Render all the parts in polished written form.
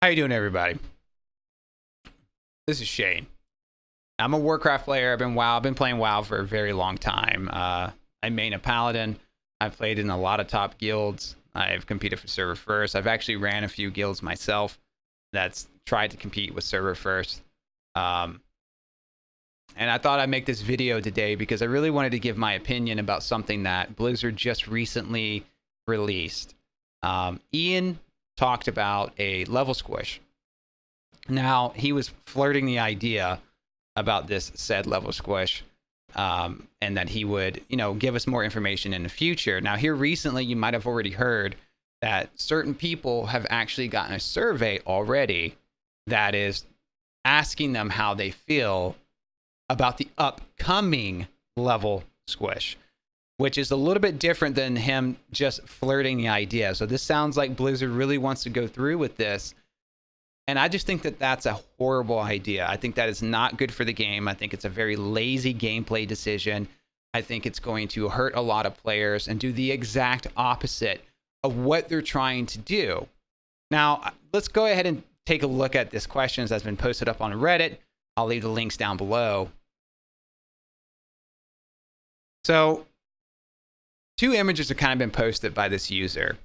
How you doing, everybody? This is Shane. I'm a Warcraft player. I've been playing WoW for a very long time. I main a paladin. I've played in a lot of top guilds. I've competed for server first. I've actually ran a few guilds myself that's tried to compete with server first. And I thought I'd make this video today because I really wanted to give my opinion about something that Blizzard just recently released. Ian talked about a level squish. Now, he was flirting the idea about this said level squish, and that he would, give us more information in the future. Now, here recently, you might have already heard that certain people have actually gotten a survey already that is asking them how they feel about the upcoming level squish, which is a little bit different than him just flirting the idea. So this sounds like Blizzard really wants to go through with this. And I just think that that's a horrible idea. I think that is not good for the game. I think it's a very lazy gameplay decision. I think it's going to hurt a lot of players and do the exact opposite of what they're trying to do. Now, let's go ahead and take a look at this question that's been posted up on Reddit. I'll leave the links down below. So, two images have kind of been posted by this user.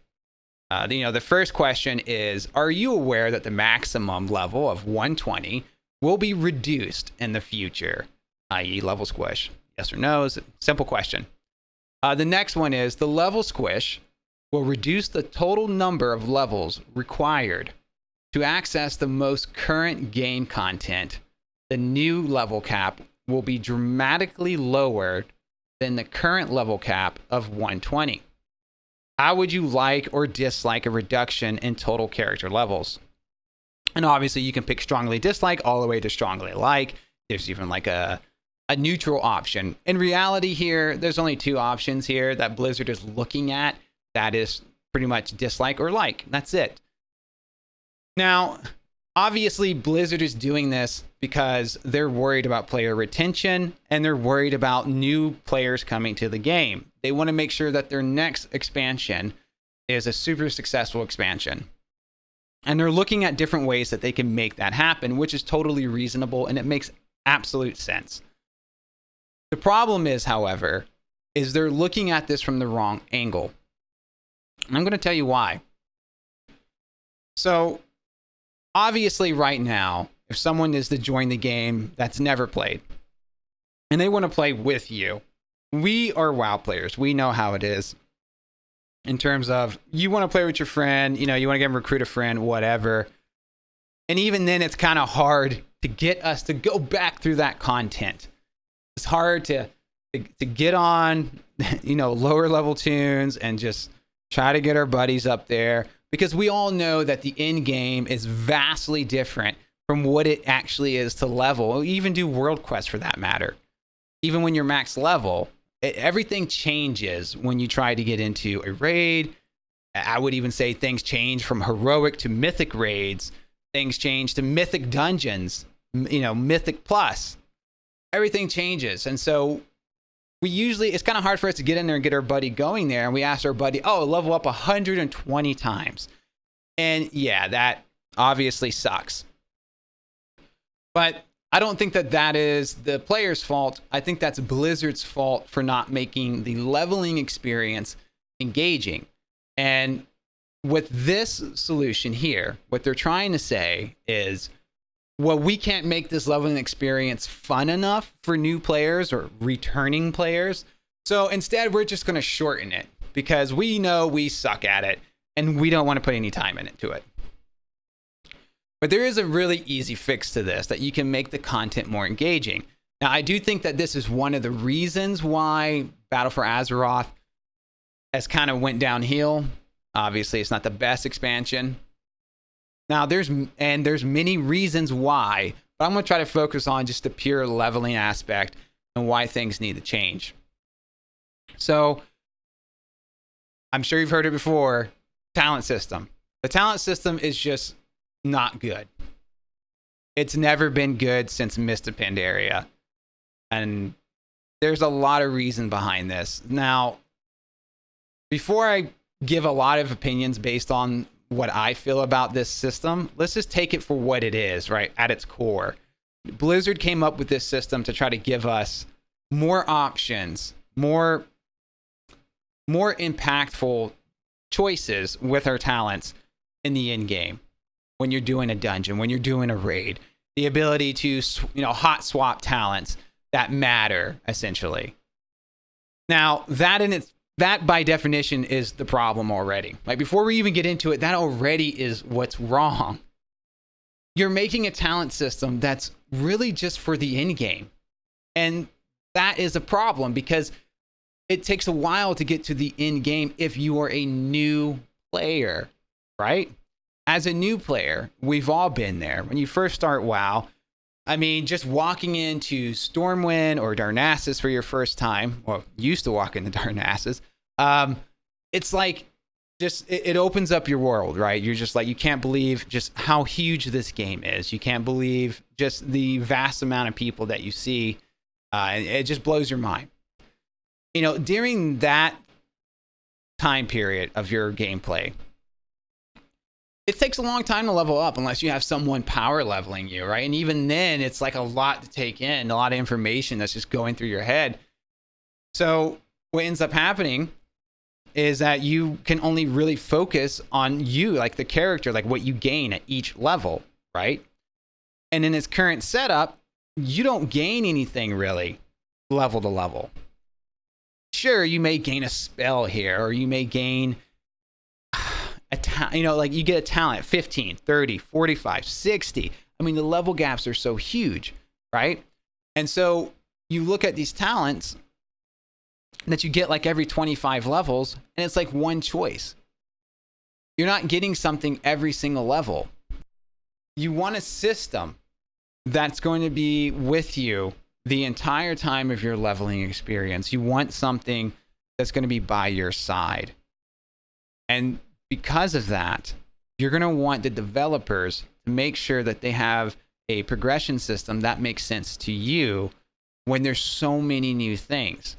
The first question is, are you aware that the maximum level of 120 will be reduced in the future, i.e. level squish? Yes or no is a simple question. The next one is, the level squish will reduce the total number of levels required to access the most current game content. The new level cap will be dramatically lower than the current level cap of 120. How would you like or dislike a reduction in total character levels? And obviously you can pick strongly dislike all the way to strongly like. There's even like a neutral option. In reality here, there's only two options here that Blizzard is looking at. That is pretty much dislike or like. That's it. Now, obviously Blizzard is doing this because they're worried about player retention and they're worried about new players coming to the game. They want to make sure that their next expansion is a super successful expansion. And they're looking at different ways that they can make that happen, which is totally reasonable and it makes absolute sense. The problem is, however, is they're looking at this from the wrong angle. And I'm going to tell you why. So, obviously right now, if someone is to join the game that's never played and they want to play with you, we are WoW players. We know how it is in terms of you want to play with your friend, you want to get him recruit a friend, whatever. And even then it's kind of hard to get us to go back through that content. It's hard to get on, lower level tunes and just try to get our buddies up there, because we all know that the end game is vastly different from what it actually is to level, or even do world quests for that matter. Even when you're max level, everything changes when you try to get into a raid. I would even say things change from heroic to mythic raids. Things change to mythic dungeons, mythic plus. Everything changes. And so it's kind of hard for us to get in there and get our buddy going there. And we ask our buddy, level up 120 times. And yeah, that obviously sucks. But I don't think that is the player's fault. I think that's Blizzard's fault for not making the leveling experience engaging. And with this solution here, what they're trying to say is, well, we can't make this leveling experience fun enough for new players or returning players. So instead, we're just going to shorten it because we know we suck at it and we don't want to put any time into it. But there is a really easy fix to this that you can make the content more engaging. Now, I do think that this is one of the reasons why Battle for Azeroth has kind of went downhill. Obviously, it's not the best expansion. Now, there's many reasons why, but I'm going to try to focus on just the pure leveling aspect and why things need to change. So, I'm sure you've heard it before, talent system. The talent system is just not good. It's never been good since Mist of Pandaria. And there's a lot of reason behind this. Now, before I give a lot of opinions based on what I feel about this system. Let's just take it for what it is, right? At its core. Blizzard came up with this system to try to give us more options, more impactful choices with our talents in the end game. When you're doing a dungeon, when you're doing a raid, the ability to, hot swap talents that matter, essentially. Now, that by definition is the problem already. Like, before we even get into it, that already is what's wrong. You're making a talent system that's really just for the end game. And that is a problem because it takes a while to get to the end game if you are a new player, right? As a new player, we've all been there. When you first start WoW, I mean, just walking into Stormwind or Darnassus for your first time, well, used to walk into Darnassus, it's like, it opens up your world, right? You're just like, you can't believe just how huge this game is. You can't believe just the vast amount of people that you see. It just blows your mind. During that time period of your gameplay, it takes a long time to level up unless you have someone power leveling you, right? And even then, it's like a lot to take in, a lot of information that's just going through your head. So what ends up happening is that you can only really focus on you, like the character, like what you gain at each level, right? And in its current setup, you don't gain anything really level to level. Sure, you may gain a spell here, or you may gain like you get a talent 15, 30, 45, 60. I mean, the level gaps are so huge, right? And so you look at these talents that you get like every 25 levels, and it's like one choice. You're not getting something every single level. You want a system that's going to be with you the entire time of your leveling experience. You want something that's going to be by your side. And because of that, you're going to want the developers to make sure that they have a progression system that makes sense to you when there's so many new things.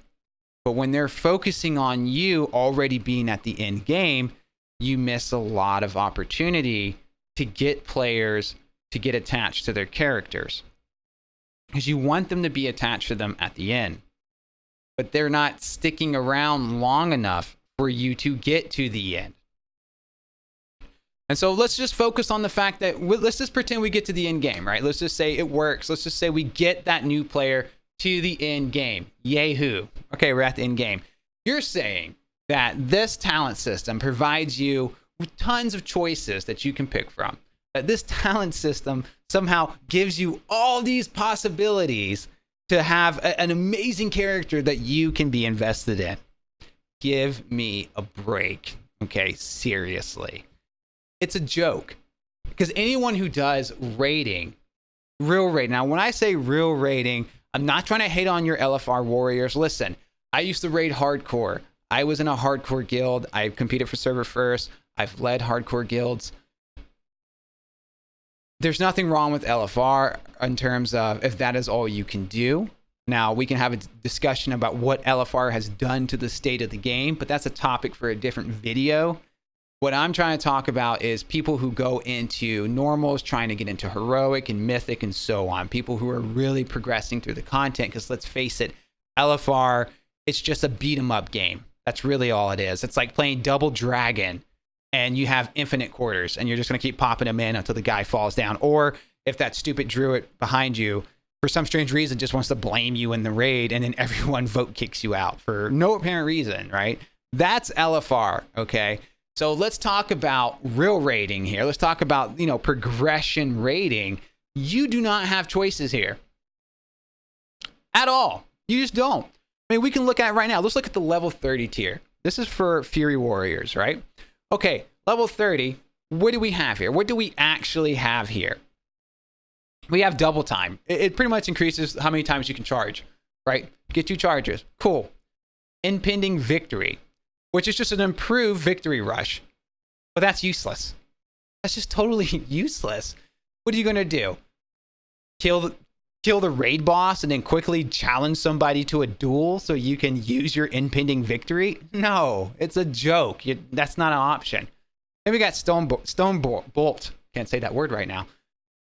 But when they're focusing on you already being at the end game, you miss a lot of opportunity to get players to get attached to their characters. Because you want them to be attached to them at the end. But they're not sticking around long enough for you to get to the end. And so let's just focus on the fact that, let's just pretend we get to the end game, right? Let's just say it works. Let's just say we get that new player to the end game. Yahoo. Okay, we're at the end game. You're saying that this talent system provides you with tons of choices that you can pick from. That this talent system somehow gives you all these possibilities to have an amazing character that you can be invested in. Give me a break. Okay, seriously. It's a joke. Because anyone who does raiding, real raiding. Now, when I say real raiding, I'm not trying to hate on your LFR warriors. Listen, I used to raid hardcore. I was in a hardcore guild. I competed for server first. I've led hardcore guilds. There's nothing wrong with LFR in terms of if that is all you can do. Now, we can have a discussion about what LFR has done to the state of the game, but that's a topic for a different video. What I'm trying to talk about is people who go into normals, trying to get into heroic and mythic and so on. People who are really progressing through the content, because let's face it, LFR, it's just a beat 'em up game. That's really all it is. It's like playing Double Dragon and you have infinite quarters and you're just going to keep popping them in until the guy falls down. Or if that stupid druid behind you, for some strange reason, just wants to blame you in the raid and then everyone vote kicks you out for no apparent reason, right? That's LFR, okay? So let's talk about real raiding here. Let's talk about, progression raiding. You do not have choices here at all. You just don't. I mean, we can look at it right now. Let's look at the level 30 tier. This is for Fury Warriors, right? Okay, level 30. What do we have here? What do we actually have here? We have double time. It pretty much increases how many times you can charge, right? Get 2 charges. Cool. Impending victory, which is just an improved victory rush. But that's useless. That's just totally useless. What are you going to do? Kill the raid boss and then quickly challenge somebody to a duel so you can use your impending victory? No, it's a joke. That's not an option. Then we got stone bolt. Can't say that word right now.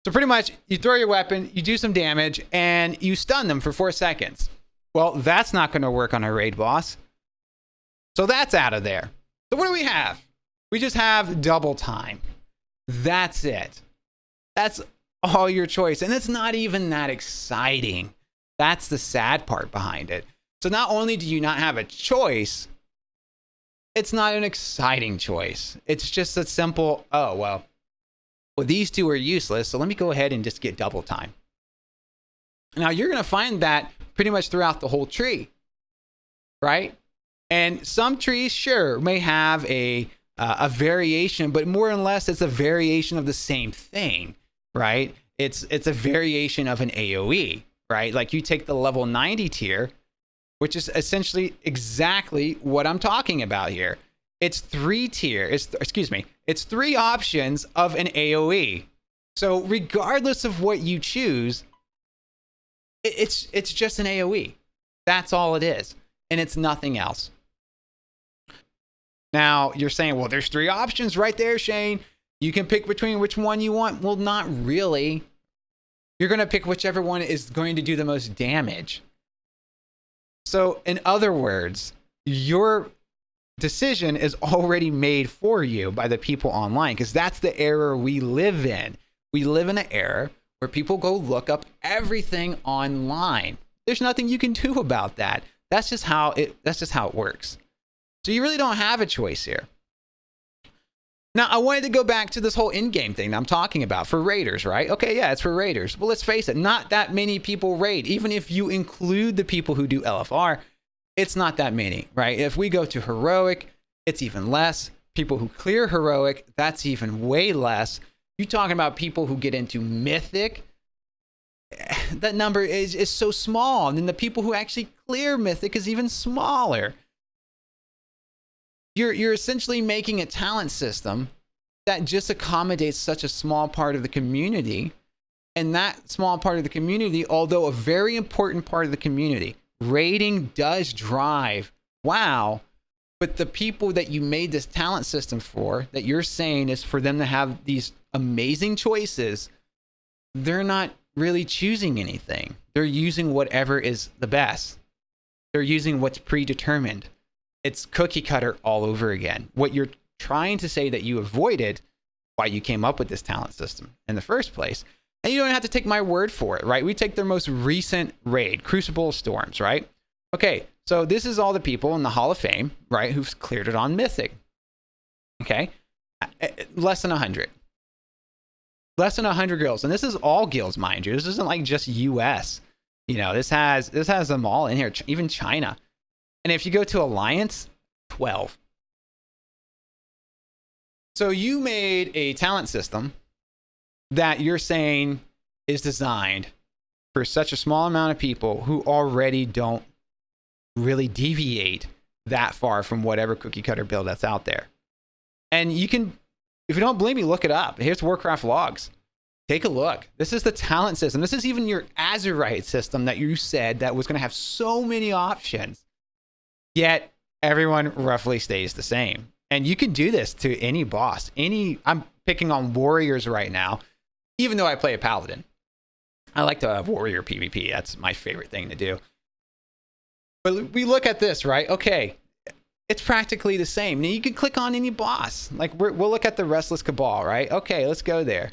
So pretty much you throw your weapon, you do some damage, and you stun them for 4 seconds. Well, that's not going to work on a raid boss. So that's out of there. So what do we have? We just have double time. That's it. That's all your choice. And it's not even that exciting. That's the sad part behind it. So not only do you not have a choice, it's not an exciting choice. It's just a simple, oh, well, these two are useless, so let me go ahead and just get double time. Now, you're going to find that pretty much throughout the whole tree, right? And some trees, sure, may have a variation, but more or less, it's a variation of the same thing, right? It's a variation of an AoE, right? Like you take the level 90 tier, which is essentially exactly what I'm talking about here. It's it's 3 options of an AoE. So regardless of what you choose, it's just an AoE. That's all it is. And it's nothing else. Now you're saying, well, there's 3 options right there, Shane. You can pick between which one you want. Well, not really. You're going to pick whichever one is going to do the most damage. So in other words, your decision is already made for you by the people online, because that's the era we live in. We live in an era where people go look up everything online. There's nothing you can do about that. That's just how it works. So you really don't have a choice here. Now, I wanted to go back to this whole in-game thing that I'm talking about for raiders, right? Okay, yeah, it's for raiders. Well, let's face it, not that many people raid. Even if you include the people who do LFR, it's not that many, right? If we go to heroic, it's even less. People who clear heroic, that's even way less. You're talking about people who get into mythic, that number is so small. And then the people who actually clear mythic is even smaller. You're essentially making a talent system that just accommodates such a small part of the community. And that small part of the community, although a very important part of the community, raiding does drive WoW, but the people that you made this talent system for, that you're saying is for them to have these amazing choices, they're not really choosing anything. They're using whatever is the best. They're using what's predetermined. It's cookie cutter all over again. What you're trying to say that you avoided, why you came up with this talent system in the first place. And you don't have to take my word for it, right? We take their most recent raid, Crucible of Storms, right? Okay, so this is all the people in the Hall of Fame, right, who've cleared it on Mythic. Okay, less than 100. Less than 100 guilds. And this is all guilds, mind you. This isn't like just US. You know, this has them all in here, even China. And if you go to Alliance, 12. So you made a talent system that you're saying is designed for such a small amount of people who already don't really deviate that far from whatever cookie cutter build that's out there. And you can, if you don't believe me, look it up. Here's Warcraft logs. Take a look. This is the talent system. This is even your Azurite system that you said that was going to have so many options. Yet everyone roughly stays the same. And you can do this to any boss. I'm picking on warriors right now, even though I play a paladin. I like to have warrior PvP. That's my favorite thing to do. But we look at this, right? Okay, it's practically the same. Now you can click on any boss. Like we'll look at the Restless Cabal, right? Okay, let's go there.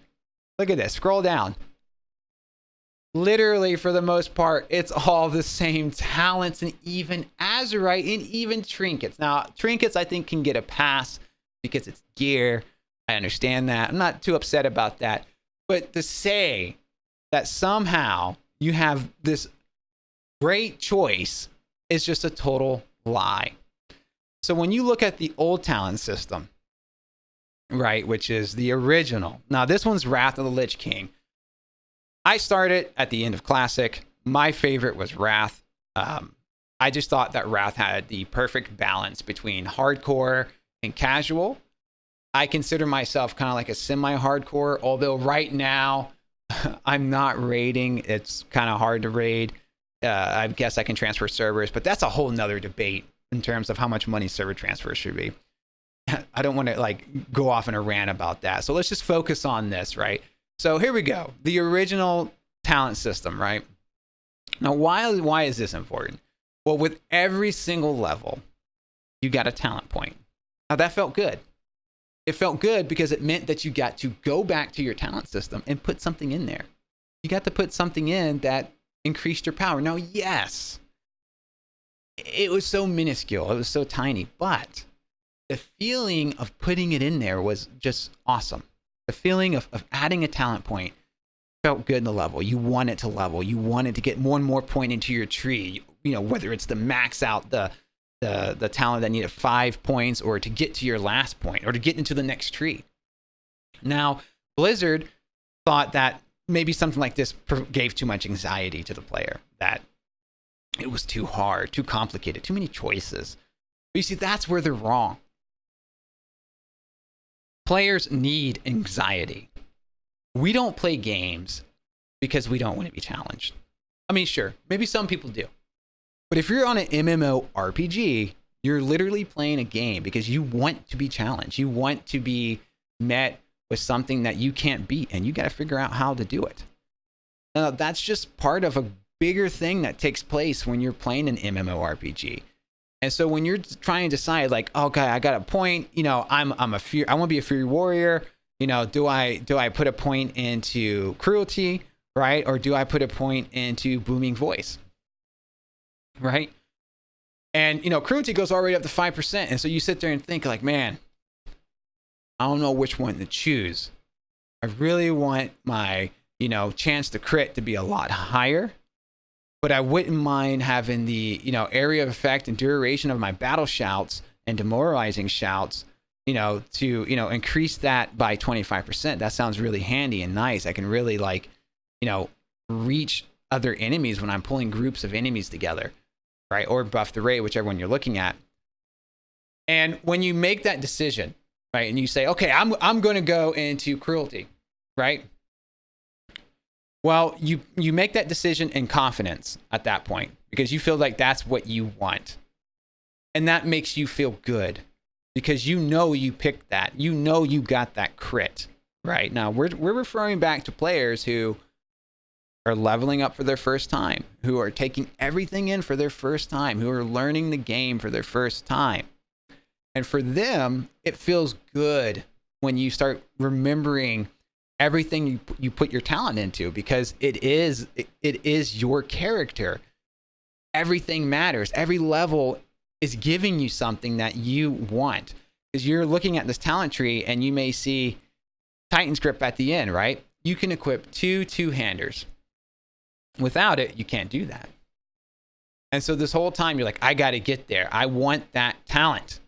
Look at this. Scroll down. Literally, for the most part, it's all the same talents, and even Azurite and even trinkets. Now, trinkets, I think, can get a pass because it's gear. I understand that. I'm not too upset about that. But to say that somehow you have this great choice is just a total lie. So when you look at the old talent system, right, which is the original. Now, this one's Wrath of the Lich King. I started at the end of Classic. My favorite was Wrath. I just thought that Wrath had the perfect balance between hardcore and casual. I consider myself kind of like a semi-hardcore, although right now I'm not raiding. It's kind of hard to raid. I guess I can transfer servers, but that's a whole nother debate in terms of how much money server transfers should be. I don't want to like go off in a rant about that. So let's just focus on this, right? So here we go. The original talent system, right? Now, why is this important? Well, with every single level, you got a talent point. Now, that felt good. It felt good because it meant that you got to go back to your talent system and put something in there. You got to put something in that increased your power. Now, yes, it was so minuscule. It was so tiny, but the feeling of putting it in there was just awesome. The feeling of adding a talent point felt good in the level. You wanted to level. You wanted to get more and more point into your tree. You know, whether it's to max out the talent that needed 5 points, or to get to your last point, or to get into the next tree. Now, Blizzard thought that maybe something like this gave too much anxiety to the player, that it was too hard, too complicated, too many choices. But you see, that's where they're wrong. Players need anxiety. We don't play games because we don't want to be challenged. I mean, sure, maybe some people do. But if you're on an MMORPG, you're literally playing a game because you want to be challenged. You want to be met with something that you can't beat, and you got to figure out how to do it. Now, that's just part of a bigger thing that takes place when you're playing an MMORPG. And so when you're trying to decide, like, okay, I got a point, you know, I want to be a Fury Warrior. You know, do I put a point into Cruelty, right? Or do I put a point into Booming Voice, right? And, you know, Cruelty goes already up to 5%. And so you sit there and think like, man, I don't know which one to choose. I really want my, you know, chance to crit to be a lot higher, but I wouldn't mind having the, you know, area of effect and duration of my battle shouts and demoralizing shouts, you know, to, you know, increase that by 25%. That sounds really handy and nice. I can really, like, you know, reach other enemies when I'm pulling groups of enemies together, right? Or buff the rate, whichever one you're looking at. And when you make that decision, right, and you say, okay, I'm going to go into Cruelty, right? Well, you make that decision in confidence at that point because you feel like that's what you want. And that makes you feel good because you know you picked that. You know you got that crit, right? Now, we're referring back to players who are leveling up for their first time, who are taking everything in for their first time, who are learning the game for their first time. And for them, it feels good when you start remembering everything you put your talent into, because it is your character. Everything matters. Every level is giving you something that you want, because you're looking at this talent tree and you may see Titan's Grip at the end, right? You can equip two-handers. Without it, you can't do that. And so this whole time you're like, I got to get there. I want that talent.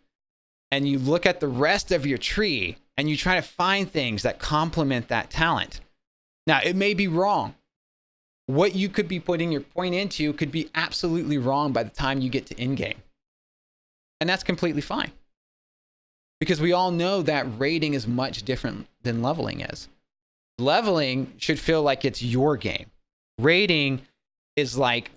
And you look at the rest of your tree and you try to find things that complement that talent. Now, it may be wrong. What you could be putting your point into could be absolutely wrong by the time you get to in-game. And that's completely fine. Because we all know that raiding is much different than leveling is. Leveling should feel like it's your game. Raiding is like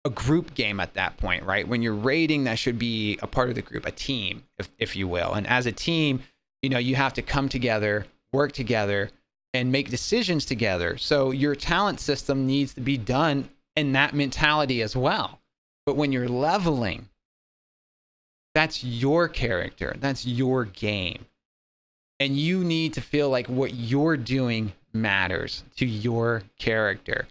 a group game at that point, right? When you're raiding, that should be a part of the group, a team, if you will. And as a team, you know, you have to come together, work together, and make decisions together. So your talent system needs to be done in that mentality as well. But when you're leveling, that's your character, that's your game. And you need to feel like what you're doing matters to your character.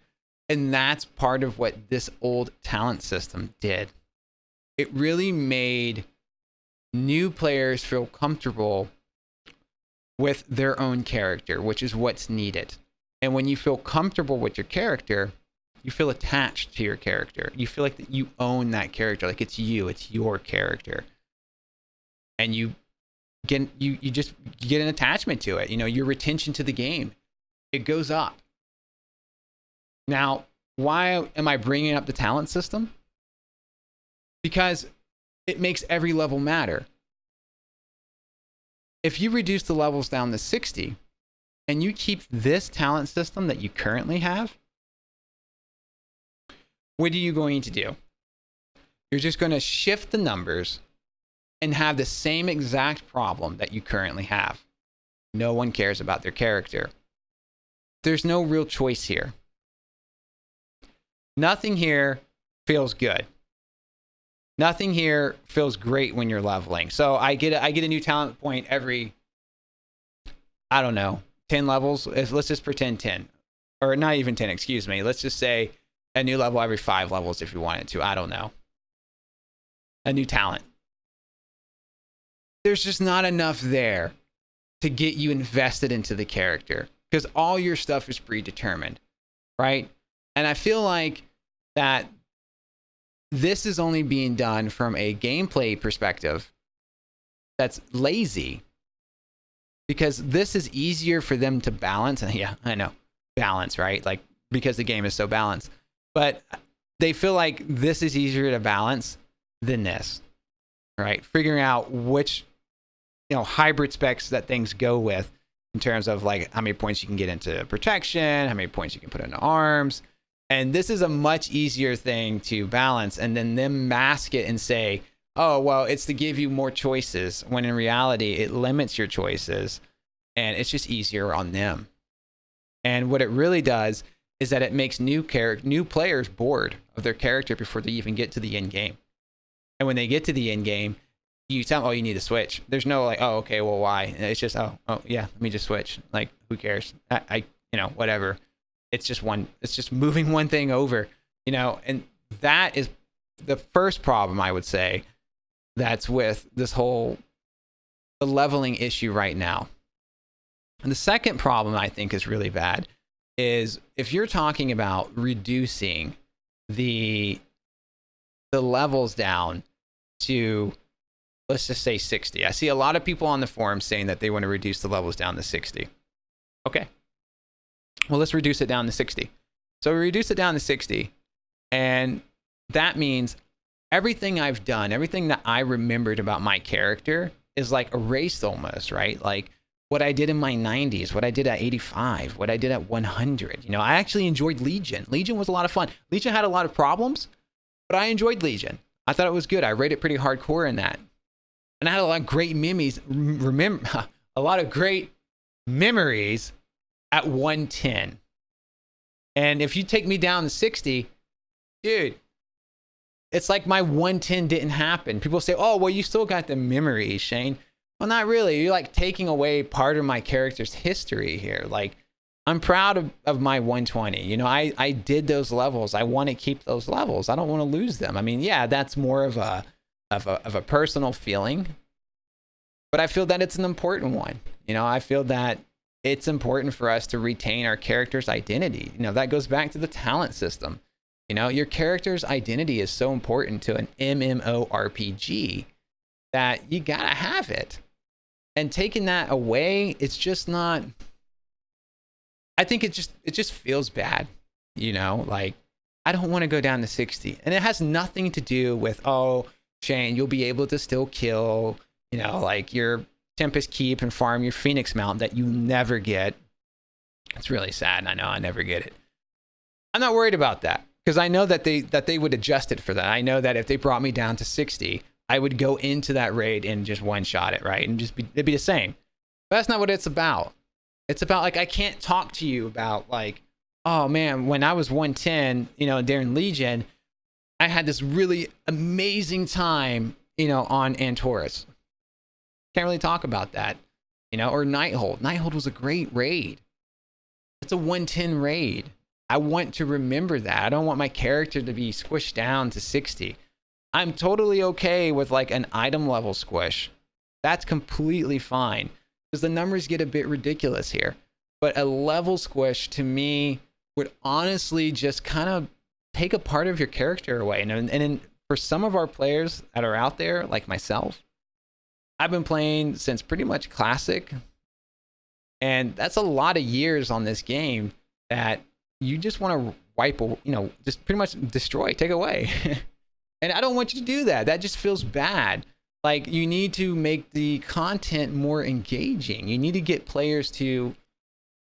And that's part of what this old talent system did. It really made new players feel comfortable with their own character, which is what's needed. And when you feel comfortable with your character, you feel attached to your character. You feel like that you own that character, like it's you, it's your character. And you just get an attachment to it. You know, your retention to the game, it goes up. Now, why am I bringing up the talent system? Because it makes every level matter. If you reduce the levels down to 60 and you keep this talent system that you currently have, what are you going to do? You're just going to shift the numbers and have the same exact problem that you currently have. No one cares about their character. There's no real choice here. Nothing here feels good. Nothing here feels great when you're leveling. So I get a new talent point every, I don't know, 10 levels. Let's just pretend 10. Or not even 10, excuse me. Let's just say a new level every 5 levels if you wanted to. I don't know. A new talent. There's just not enough there to get you invested into the character because all your stuff is predetermined, right? And I feel like that this is only being done from a gameplay perspective that's lazy because this is easier for them to balance. And yeah, I know, balance, right? Like, because the game is so balanced. But they feel like this is easier to balance than this, right? Figuring out which, hybrid specs that things go with in terms of like how many points you can get into protection, how many points you can put into arms. And this is a much easier thing to balance and then them mask it and say, oh, well, it's to give you more choices, when in reality, it limits your choices and it's just easier on them. And what it really does is that it makes new players bored of their character before they even get to the end game. And when they get to the end game, you tell them, oh, you need to switch. There's no like, oh, okay, well, why? It's just, oh, yeah, let me just switch. Like, who cares? I whatever. It's just moving one thing over, and that is the first problem I would say that's with this whole the leveling issue right now. And the second problem I think is really bad is if you're talking about reducing the levels down to, let's just say 60. I see a lot of people on the forum saying that they want to reduce the levels down to 60. Okay. Well, let's reduce it down to 60. So we reduce it down to 60. And that means everything I've done, everything that I remembered about my character is like erased almost, right? Like what I did in my 90s, what I did at 85, what I did at 100. I actually enjoyed Legion. Legion was a lot of fun. Legion had a lot of problems, but I enjoyed Legion. I thought it was good. I rated pretty hardcore in that. And I had a lot of great memories, a lot of great memories at 110. And if you take me down to 60, dude, it's like my 110 didn't happen. People say, oh, well, you still got the memories, Shane. Well, not really. You're like taking away part of my character's history here. Like, I'm proud of my 120. I did those levels. I want to keep those levels. I don't want to lose them. I mean, yeah, that's more of a personal feeling, but I feel that it's an important one. I feel that it's important for us to retain our character's identity. That goes back to the talent system. Your character's identity is so important to an MMORPG that you gotta have it. And taking that away, it's just not. I think it just feels bad. Like I don't want to go down to 60, and it has nothing to do with, oh, Shane, you'll be able to still kill, like your Tempest Keep and farm your Phoenix Mount that you never get. It's really sad. I know I never get it. I'm not worried about that because I know that they would adjust it for that. I know that if they brought me down to 60, I would go into that raid and just one shot it, right? And it'd be the same. But that's not what it's about. It's about like I can't talk to you about like, oh man, when I was 110, during Legion, I had this really amazing time, on Antorus. Can't really talk about that, or Nighthold. Nighthold was a great raid. It's a 110 raid. I want to remember that. I don't want my character to be squished down to 60. I'm totally okay with like an item level squish. That's completely fine because the numbers get a bit ridiculous here. But a level squish to me would honestly just kind of take a part of your character away. And for some of our players that are out there, like myself, I've been playing since pretty much Classic. And that's a lot of years on this game that you just want to wipe, just pretty much destroy, take away. And I don't want you to do that. That just feels bad. Like you need to make the content more engaging. You need to get players to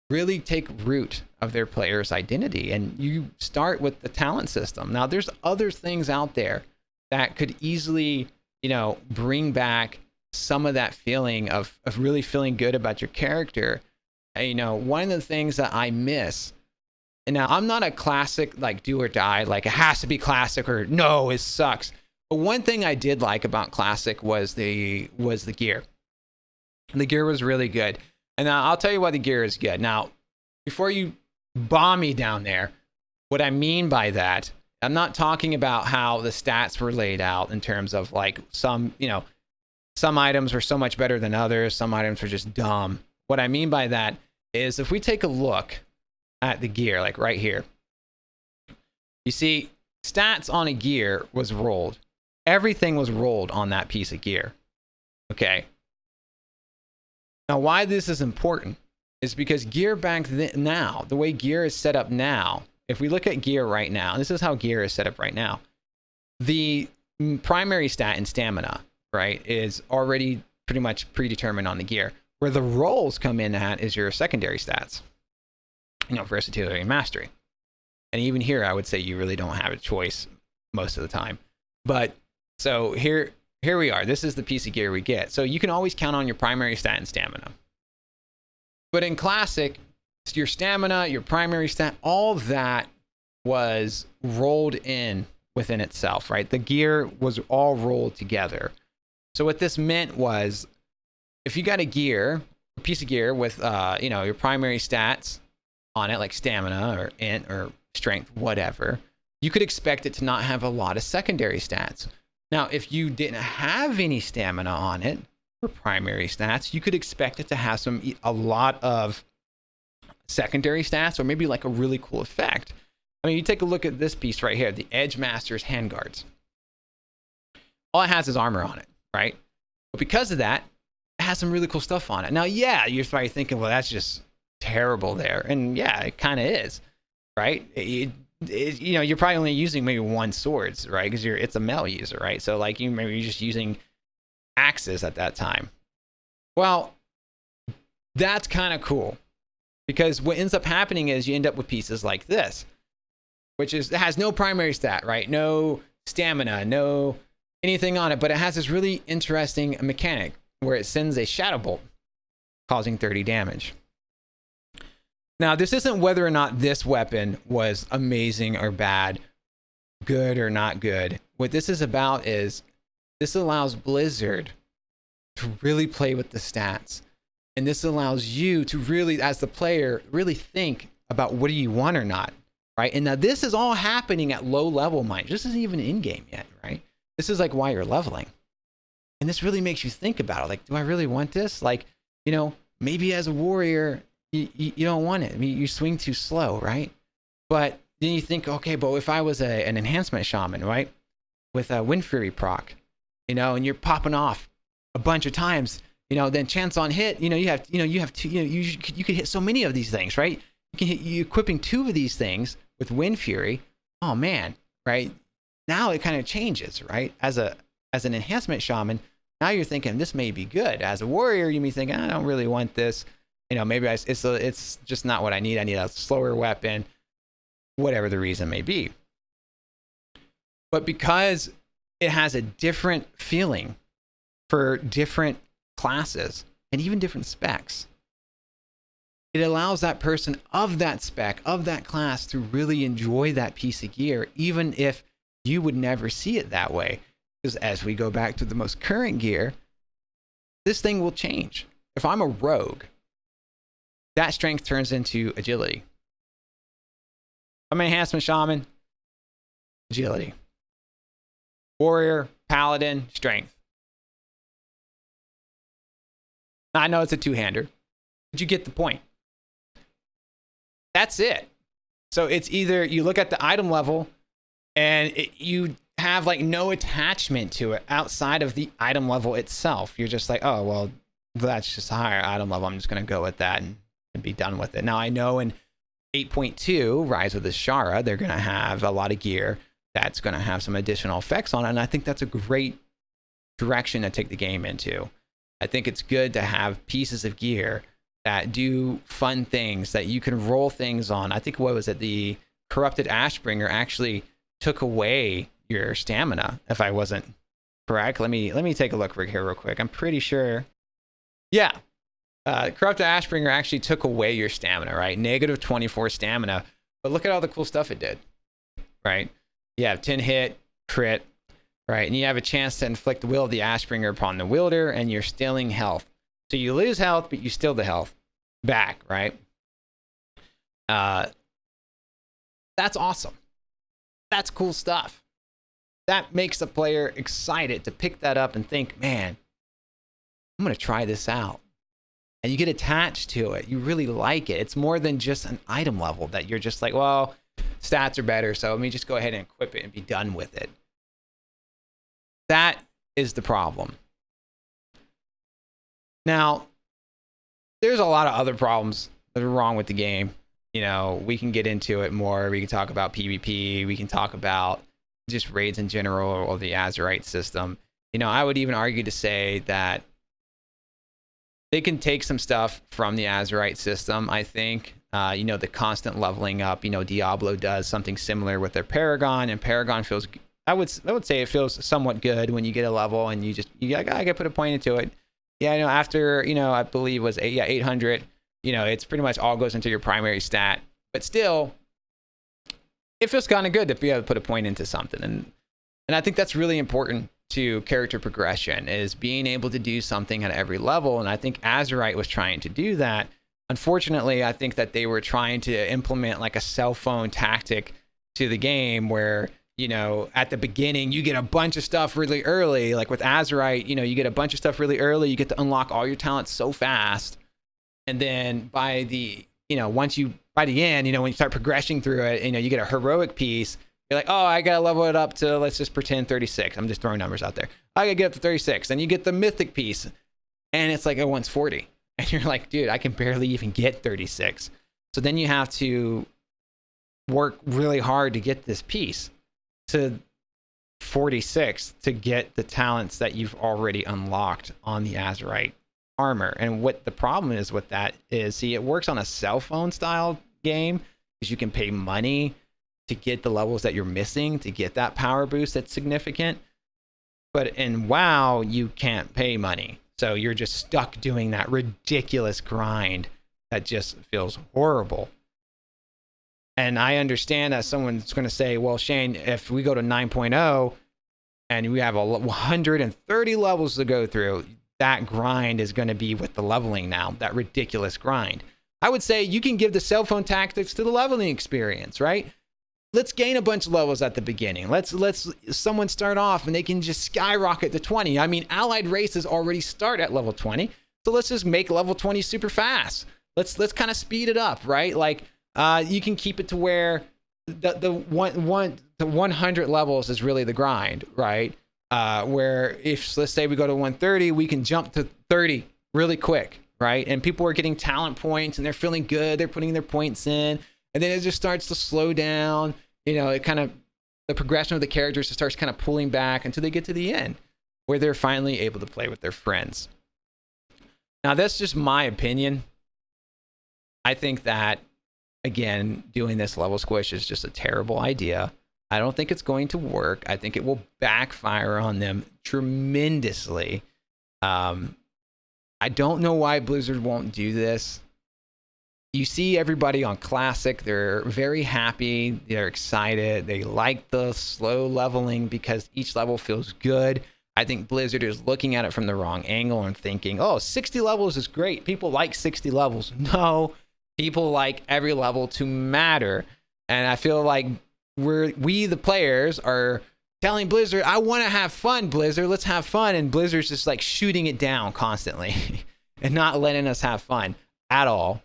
really take root of their player's identity. And you start with the talent system. Now there's other things out there that could easily, bring back some of that feeling of really feeling good about your character. One of the things that I miss, and now I'm not a classic like do or die, like it has to be classic or no, it sucks. But one thing I did like about classic was the gear. The gear was really good. And I'll tell you why the gear is good. Now, before you bomb me down there, what I mean by that, I'm not talking about how the stats were laid out in terms of like some items were so much better than others. Some items were just dumb. What I mean by that is if we take a look at the gear, like right here, you see stats on a gear was rolled. Everything was rolled on that piece of gear. Okay. Now, why this is important is because gear now, the way gear is set up now, if we look at gear right now, this is how gear is set up right now. The primary stat in stamina, right, is already pretty much predetermined on the gear. Where the rolls come in at is your secondary stats, versatility and mastery. And even here, I would say you really don't have a choice most of the time. But so here we are. This is the piece of gear we get. So you can always count on your primary stat and stamina. But in Classic, your stamina, your primary stat, all that was rolled in within itself, right? The gear was all rolled together. So what this meant was, if you got a piece of gear with, your primary stats on it, like stamina or int or strength, whatever, you could expect it to not have a lot of secondary stats. Now, if you didn't have any stamina on it for primary stats, you could expect it to have a lot of secondary stats or maybe like a really cool effect. I mean, you take a look at this piece right here, the Edge Master's handguards. All it has is armor on it, right? But because of that, it has some really cool stuff on it. Now, yeah, you're probably thinking, well, that's just terrible there. And yeah, it kind of is, right? You're probably only using maybe one swords, right? Because it's a melee user, right? So like maybe you're just using axes at that time. Well, that's kind of cool. Because what ends up happening is you end up with pieces like this, which has no primary stat, right? No stamina, no anything on it, but it has this really interesting mechanic where it sends a shadow bolt, causing 30 damage. Now, this isn't whether or not this weapon was amazing or bad, good or not good. What this is about is this allows Blizzard to really play with the stats. And this allows you to really, as the player, really think about what do you want or not, right? And now this is all happening at low level, mind. This isn't even in-game yet, right? This is like why you're leveling. And this really makes you think about it. Like, do I really want this? Like, maybe as a warrior, you don't want it. I mean, you swing too slow, right? But then you think, okay, but if I was an enhancement shaman, right? With a Wind Fury proc, and you're popping off a bunch of times, then chance on hit, you could hit so many of these things, right? You equipping 2 of these things with Wind Fury. Oh man, right? Now it kind of changes, right? As an enhancement shaman, now you're thinking this may be good. As a warrior, you may think, I don't really want this. Maybe it's just not what I need. I need a slower weapon, whatever the reason may be. But because it has a different feeling for different classes and even different specs, it allows that person of that spec, of that class, to really enjoy that piece of gear, even if you would never see it that way. Because as we go back to the most current gear, this thing will change. If I'm a rogue, that strength turns into agility. I'm an enhancement shaman, agility. Warrior, paladin, strength. Now, I know it's a two-hander, but you get the point. That's it. So it's either you look at the item level and you have like no attachment to it outside of the item level itself. You're just like, oh, well, that's just a higher item level. I'm just going to go with that and be done with it. Now, I know in 8.2, Rise of the Shara, they're going to have a lot of gear that's going to have some additional effects on it. And I think that's a great direction to take the game into. I think it's good to have pieces of gear that do fun things that you can roll things on. I think, what was it? The Corrupted Ashbringer actually took away your stamina, if I wasn't correct? Let me take a look here real quick. I'm pretty sure. Yeah. Corrupted Ashbringer actually took away your stamina, right? Negative 24 stamina. But look at all the cool stuff it did, right? You have 10 hit, crit, right? And you have a chance to inflict the will of the Ashbringer upon the wielder, and you're stealing health. So you lose health, but you steal the health back, right? That's awesome. That's cool stuff. That makes the player excited to pick that up and think, man, I'm going to try this out. And you get attached to it. You really like it. It's more than just an item level that you're just like, well, stats are better, so let me just go ahead and equip it and be done with it. That is the problem. Now, there's a lot of other problems that are wrong with the game. You know, we can get into it more. We can talk about PvP. We can talk about just raids in general or the Azerite system. You know, I would even argue to say that they can take some stuff from the Azerite system, I think. You know, the constant leveling up. You know, Diablo does something similar with their Paragon, and Paragon feels, I would say it feels somewhat good when you get a level and you gotta put a point into it. Yeah, you know, after, you know, I believe it was 800, you know, it's pretty much all goes into your primary stat. But still, it feels kind of good to be able to put a point into something. And I think that's really important to character progression, is being able to do something at every level. And I think Azerite was trying to do that. Unfortunately, I think that they were trying to implement like a cell phone tactic to the game where, you know, at the beginning, you get a bunch of stuff really early. Like with Azerite, you know, you get a bunch of stuff really early. You get to unlock all your talents so fast. And then by the, you know, by the end, you know, when you start progressing through it, you know, you get a heroic piece. You're like, oh, I got to level it up to, let's just pretend 36. I'm just throwing numbers out there. I got to get up to 36. Then you get the mythic piece and it's like, oh, one's 40. And you're like, dude, I can barely even get 36. So then you have to work really hard to get this piece to 46 to get the talents that you've already unlocked on the Azerite armor. And what the problem is with that is, see, it works on a cell phone style game because you can pay money to get the levels that you're missing to get that power boost that's significant. But in WoW, you can't pay money. So you're just stuck doing that ridiculous grind that just feels horrible. And I understand that someone's going to say, well, Shane, if we go to 9.0 and we have 130 levels to go through, that grind is going to be with the leveling now, that ridiculous grind. I would say you can give the cell phone tactics to the leveling experience, right? Let's gain a bunch of levels at the beginning. Let's someone start off and they can just skyrocket to 20. I mean, allied races already start at level 20. So let's just make level 20 super fast. Let's kind of speed it up, right? Like you can keep it to where the 100 levels is really the grind, right? Where if, let's say we go to 130, we can jump to 30 really quick, right? And people are getting talent points and they're feeling good. They're putting their points in. And then it just starts to slow down. You know, it kind of, the progression of the characters just starts kind of pulling back until they get to the end where they're finally able to play with their friends. Now, that's just my opinion. I think that, again, doing this level squish is just a terrible idea. I don't think it's going to work. I think it will backfire on them tremendously. I don't know why Blizzard won't do this. You see everybody on Classic, they're very happy, they're excited, they like the slow leveling because each level feels good. I think Blizzard is looking at it from the wrong angle and thinking, oh, 60 levels is great. People like 60 levels. No, people like every level to matter. And I feel like we the players are telling Blizzard, I want to have fun, Blizzard, let's have fun. And Blizzard's just like shooting it down constantly and not letting us have fun at all.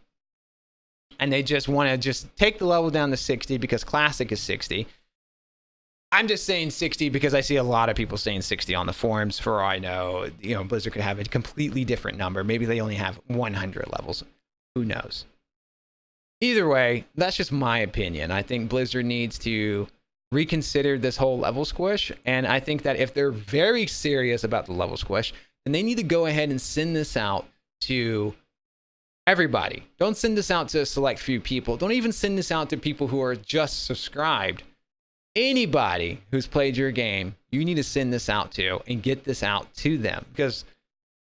And they just want to just take the level down to 60 because Classic is 60. I'm just saying 60 because I see a lot of people saying 60 on the forums. For all I know, you know, Blizzard could have a completely different number. Maybe they only have 100 levels. Who knows? Either way, that's just my opinion. I think Blizzard needs to reconsider this whole level squish. And I think that if they're very serious about the level squish, then they need to go ahead and send this out to everybody. Don't send this out to a select few people. Don't even send this out to people who are just subscribed. anybody who's played your game, you need to send this out to and get this out to them, because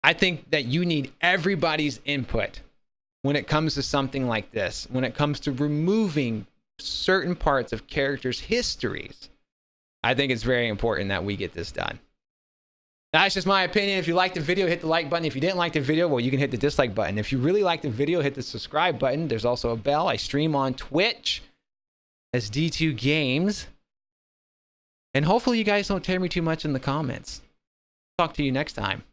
I think that you need everybody's input when it comes to something like this, when it comes to removing certain parts of characters' histories. I think it's very important that we get this done. That's just my opinion. If you liked the video, hit the like button. If you didn't like the video, well, you can hit the dislike button. If you really liked the video, hit the subscribe button. There's also a bell. I stream on Twitch as D2 Games. And hopefully you guys don't tear me too much in the comments. Talk to you next time.